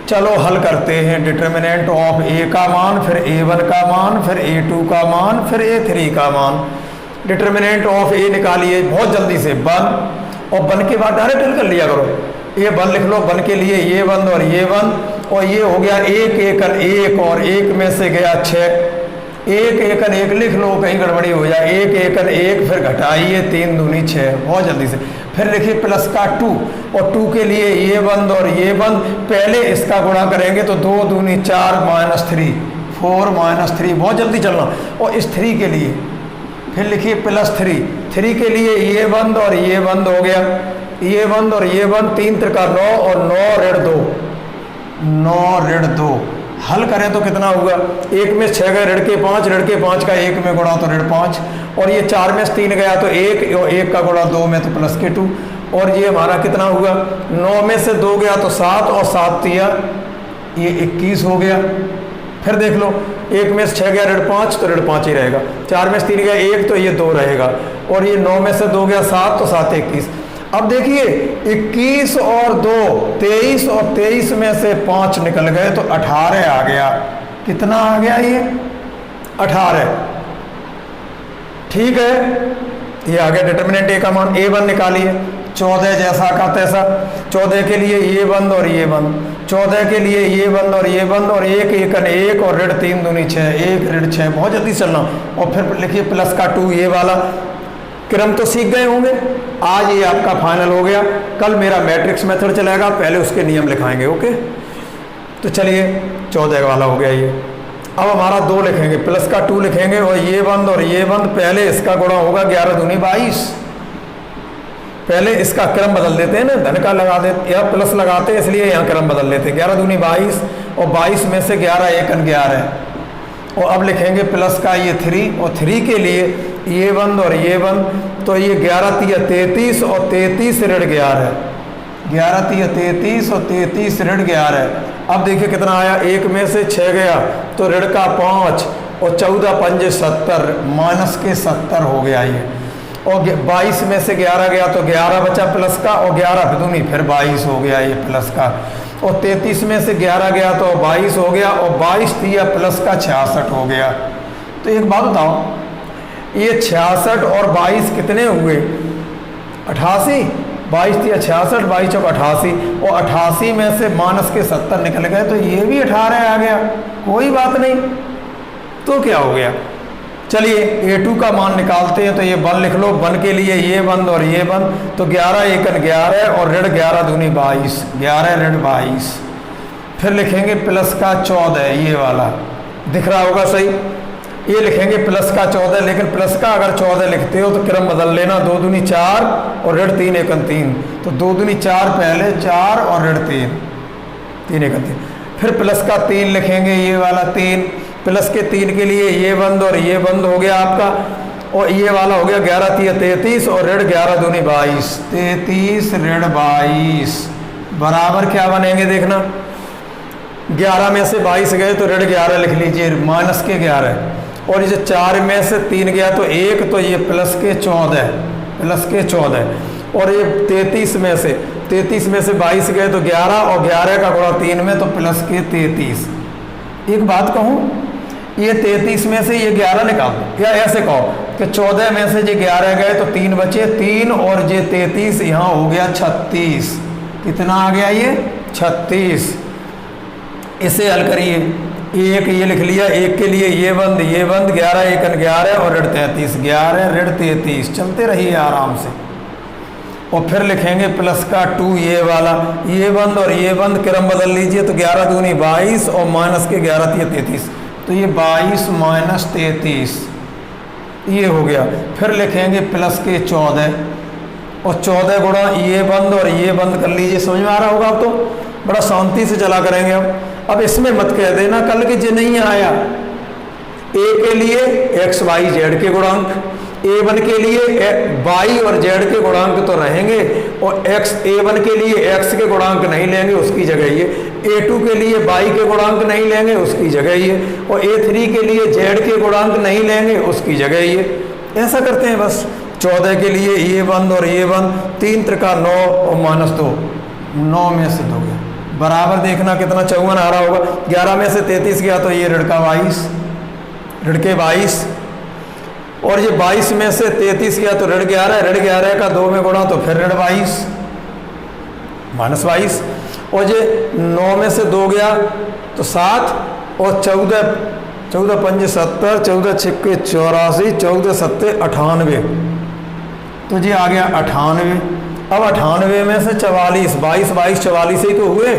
चलो हल करते हैं। डिटर्मिनेंट ऑफ ए का मान, फिर A1 का मान, फिर A2 का मान, फिर A3 का मान। डिटर्मिनेंट ऑफ ए निकालिए बहुत जल्दी से 1, और 1 के बाद डायरेक्ट हल कर लिया करो। ये 1 लिख लो, 1 के लिए ये 1 और ये 1, और ये हो गया 1 एकन 1, और 1 में से गया 6, 1 एकन 1 लिख लो, कहीं गड़बड़ी हो जाए। 1 एकन 1, फिर घटाइए 3 दूनी 6, बहुत जल्दी से। फिर लिखिए प्लस का 2, और 2 के लिए ये 1 और ये 1, पहले इसका गुणा करेंगे तो 2 दूनी 4 -3 4 -3, बहुत जल्दी चलना। और इस 3 के लिए फिर लिखिए प्लस 3, 3 के लिए ये 1 और ये 1 हो गया, ये 1 और ये 1, 3 त्रिका 9, और 9 ऋण 2, 9 ऋण 2। हल करें तो कितना होगा? 1 में 6 गए, ऋण के 5, ऋण के 5 का 1 में गुणा तो ऋण 5, और ये 4 में 3 गया तो 1, और 1 का गुणा 2 में तो प्लस के 2, और ये हमारा कितना हुआ? 9 में से 2 गया तो 7, और 7 तिया ये 21 हो गया। फिर देख लो, 1 में से 6 गया ऋण 5 तो ऋण 5 ही रहेगा, 4 में से 3 गया 1 तो ये 2 रहेगा, और ये 9 में से 2 गया 7 तो 7 21। अब देखिए 21 और 2 23, और 23 में से 5 निकल गए तो 18 आ गया। कितना आ गया? ये 18। ठीक है, ये आ गया डिटर्मिनेंट ए का मान। A1 निकालिए, 14 जैसा का तैसा। 14 के लिए ये 1 और ये 1, 14 के लिए ये 1 और ये 1, और 1 एकन 1, और ऋण 3 दूनी 6, 1 ऋण 6, बहुत जल्दी चलना। और फिर लिखिए प्लस का 2, ये वाला। क्रम तो सीख गए होंगे। आज ये आपका फाइनल हो गया, कल मेरा मैट्रिक्स मेथड चलेगा, पहले उसके नियम लिखाएंगे। ओके, तो चलिए 14 वाला हो गया ये। अब हमारा 2 लिखेंगे, प्लस का 2 लिखेंगे, और ये 1 और ये 1, पहले इसका गुणा होगा 11 दूनी 22। पहले इसका क्रम बदल देते हैं ना, धन का लगा देते या प्लस लगाते हैं, इसलिए यहाँ क्रम बदल लेते हैं। 11 दूनी 22, और 22 में से 11 एकन 11। और अब लिखेंगे प्लस का ये 3, और 3 के लिए ये 1 और ये 1, तो ये 11 तिया 33, और 33 ऋण 11, 11 तिया 33, और 33 ऋण 11। अब देखिए कितना आया, 1 में से 6 गया तो ऋण का 5, और 14 पंजे 70, माइनस के 70 हो गया ये। और 22 में से 11 गया तो 11 बचा प्लस का, और 11 दूनी फिर 22 हो गया ये प्लस का। और 33 में से 11 गया तो 22 हो गया, और 22 तिया प्लस का 66 हो गया। तो एक बात बताओ, ये 66 और 22 कितने हुए? 88। 22 तिया 66, 22 चौक 88, और 88 में से माइनस के 70 निकल गए तो ये भी 18 आ गया। कोई बात नहीं, तो क्या हो गया? चलिए A2 का मान निकालते हैं। तो ये 1 लिख लो, 1 के लिए ये 1 और ये 1, तो 11 एकन 11, और ऋण 11 दूनी 22, 11 ऋण 22। फिर लिखेंगे प्लस का 14, ये वाला दिख रहा होगा सही। ये लिखेंगे प्लस का 14, लेकिन प्लस का अगर 14 लिखते हो तो क्रम बदल लेना, 2 दूनी 4, और ऋण 3 एकन 3, तो 2 दूनी 4 पहले, 4 और ऋण 3, 3 एकन 3। फिर प्लस का 3 लिखेंगे, ये वाला 3, प्लस के 3 के लिए ये 1 और ये 1 हो गया आपका, और ये वाला हो गया 11 तिया 33, और ऋण 11 दूनी 22, 33 ऋण 22 बराबर क्या बनेंगे देखना। 11 में से 22 गए तो ऋण 11 लिख लीजिए, माइनस के 11, और ये 4 में से 3 गया तो 1, तो ये प्लस के 14, प्लस के 14, और ये 33 में से 22 गए तो 11, और 11 का गुणा 3 में तो प्लस के 33। एक बात कहूँ, ये 33 में से ये 11 निकाल दो, या ऐसे कहो कि 14 में से ये 11 गए तो 3 बचे, 3 और ये 33, यहाँ हो गया 36। कितना आ गया ये? 36। इसे हल करिए। एक ये लिख लिया, 1 के लिए ये 1 11 एकन 11, और ऋण 33, 11 ऋण 33, चलते रहिए आराम से। और फिर लिखेंगे प्लस का 2, ये वाला, ये 1 और ये 1, क्रम बदल लीजिए, तो 11 दूनी 22, और माइनस के 11 तिया 33, तो ये 22 माइनस 33 ये हो गया। फिर लिखेंगे प्लस के 14, और 14 गुणा ये 1 और ये 1 कर लीजिए। समझ में आ रहा होगा? अब तो बड़ा शांति से चला करेंगे। अब इसमें मत कह देना कल के जो नहीं आया। ए के लिए XYZ के गुणांक, A1 के लिए y और z के गुणांक तो रहेंगे, और A1 के लिए x के गुणांक नहीं लेंगे, उसकी जगह ये A2 के लिए y के गुणांक नहीं लेंगे, उसकी जगह ये, और A3 के लिए z के गुणांक नहीं लेंगे, उसकी जगह ये। ऐसा करते हैं बस। 14 के लिए A1 और A1 3 त्रिका 9 और -2, 9 में से 2 गया, बराबर देखना कितना 54 आ रहा होगा। 11 में से 33 गया तो ये ऋण का 22, ऋण के 22, और ये 22 में से 33 गया तो ऋण 11, ऋण 11 का 2 में गुणा तो फिर ऋण 22 -22, और ये 9 में से 2 गया तो 7, और 14 पंजे 70, 14 छिक्के 84, 14 सत्ते 98, तो जी आ गया 98। अब 98 में से 44, 22 22 44 ही तो हुए,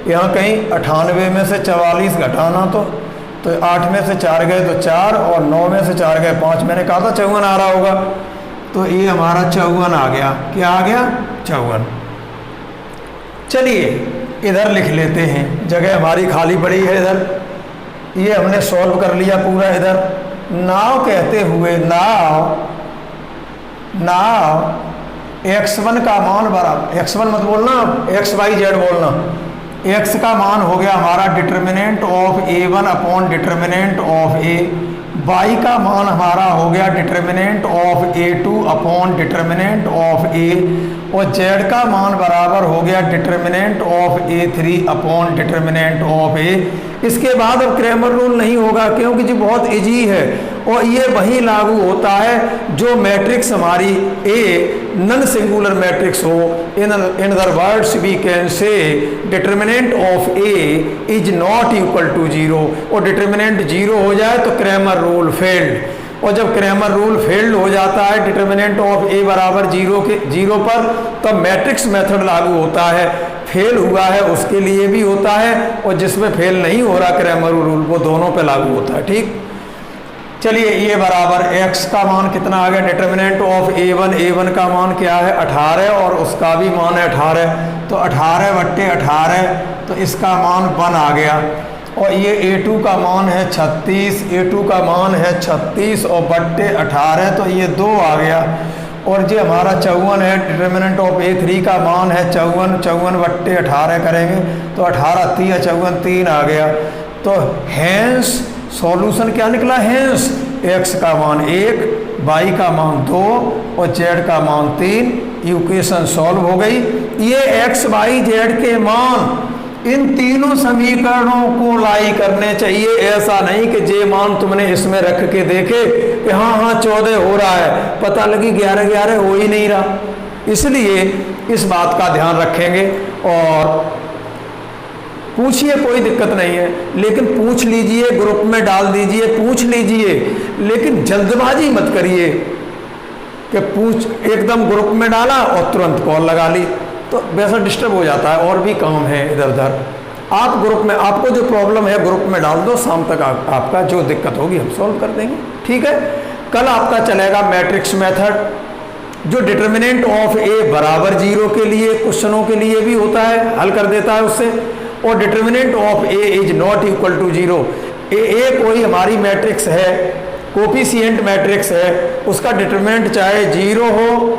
यहाँ कहीं 98 में से 44 घटाना तो 8 में से 4 गए तो 4, और 9 में से 4 गए 5, मैंने कहा था 54 आ रहा होगा, तो ये हमारा 54 आ गया। क्या आ गया? 54। चलिए इधर लिख लेते हैं, जगह हमारी खाली पड़ी है इधर। ये हमने सॉल्व कर लिया पूरा। इधर नाव कहते हुए नाव x1 का मान बराबर, x1 मत बोलना, x y z बोलना। x का मान हो गया हमारा determinant of A1 upon determinant of A, y का मान हमारा हो गया determinant of A2 upon determinant of A, और z का मान बराबर हो गया determinant of A3 upon determinant of A। इसके बाद अब क्रैमर रूल नहीं होगा, क्योंकि जी बहुत इजी है, और ये वहीं लागू होता है जो मैट्रिक्स हमारी A नन सिंगुलर मैट्रिक्स हो। In other words we can say determinant of A is not equal to 0, और डिटर्मिनेंट 0 हो जाए तो क्रैमर रूल फेल्ड, और जब क्रैमर रूल फेल्ड हो जाता है डिटर्मिनेंट ऑफ A बराबर 0 पर, तब मैट्रिक्स मेथड लागू होता है। फेल हुआ है उसके लिए भी होता है, और जिसमें फेल नहीं हो रहा क्रैमर रूल, वो दोनों पे लागू होता है। ठीक, चलिए ये बराबर x का मान कितना आ गया, डिटर्मिनेंट ऑफ A1 का मान क्या है 18, और उसका भी मान है 18, तो 18 बट्टे 18, तो इसका मान 1 आ गया। और ये A2 का मान है 36, A2 का मान है 36 और बट्टे 18, तो ये 2 आ गया। और जो हमारा 54 है, डिटर्मिनेंट ऑफ A3 का मान है 54 बट्टे 18 करेंगे तो 18 3 54 3 आ गया। तो हैंस सॉल्यूशन क्या निकला, हैंस x का मान 1, y का मान 2 और z का मान 3। इक्वेशन सॉल्व हो गई। ये x y z के मान इन तीनों समीकरणों को लाई करने चाहिए। ऐसा नहीं कि जे मान तुमने इसमें रख के देखे कि हाँ 14 हो रहा है, पता लगी 11 हो ही नहीं रहा। इसलिए इस बात का ध्यान रखेंगे और पूछिए, कोई दिक्कत नहीं है, लेकिन पूछ लीजिए, ग्रुप में डाल दीजिए, पूछ लीजिए, लेकिन जल्दबाजी मत करिए कि पूछ एकदम ग्रुप में डाला और तुरंत कॉल लगा ली, तो वैसा डिस्टर्ब हो जाता है और भी काम है इधर उधर। आप ग्रुप में, आपको जो प्रॉब्लम है ग्रुप में डाल दो, शाम तक आपका जो दिक्कत होगी हम सॉल्व कर देंगे। ठीक है, कल आपका चलेगा मैट्रिक्स मेथड, जो डिटर्मिनेंट ऑफ ए बराबर 0 के लिए क्वेश्चनों के लिए भी होता है, हल कर देता है उससे। और determinant of A is not equal to 0, A कोई हमारी मैट्रिक्स है, कोफिशिएंट मैट्रिक्स है, उसका डिटर्मिनेंट चाहे 0 हो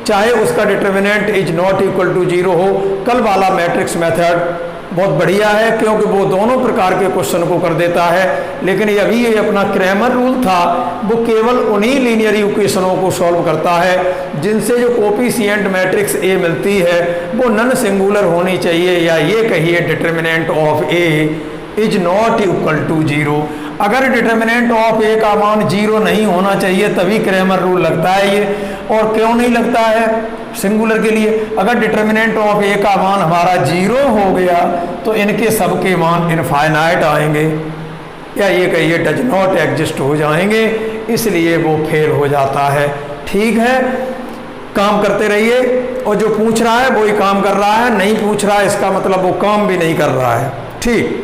चाहे उसका determinant is not equal to 0 हो। कल वाला मैट्रिक्स मेथड बहुत बढ़िया है क्योंकि वो दोनों प्रकार के क्वेश्चन को कर देता है। लेकिन ये अभी ये अपना क्रैमर रूल था, वो केवल उन्हीं लीनियर इक्वेशनों को सॉल्व करता है जिनसे जो कोफिशिएंट मैट्रिक्स ए मिलती है वो नन सिंगुलर होनी चाहिए, या ये कहिए determinant of A is not equal to 0। अगर डिटर्मिनेंट ऑफ ए का मान 0 नहीं होना चाहिए तभी क्रैमर रूल लगता है ये। और क्यों नहीं लगता है सिंगुलर के लिए? अगर डिटर्मिनेंट ऑफ ए का मान हमारा 0 हो गया तो इनके सबके मान इनफाइनाइट आएंगे, या ये कहिए डज नॉट एग्जिस्ट हो जाएंगे, इसलिए वो फेल हो जाता है। ठीक है, काम करते रहिए, और जो पूछ रहा है वही काम कर रहा है, नहीं पूछ रहा है इसका मतलब वो काम भी नहीं कर रहा है। ठीक।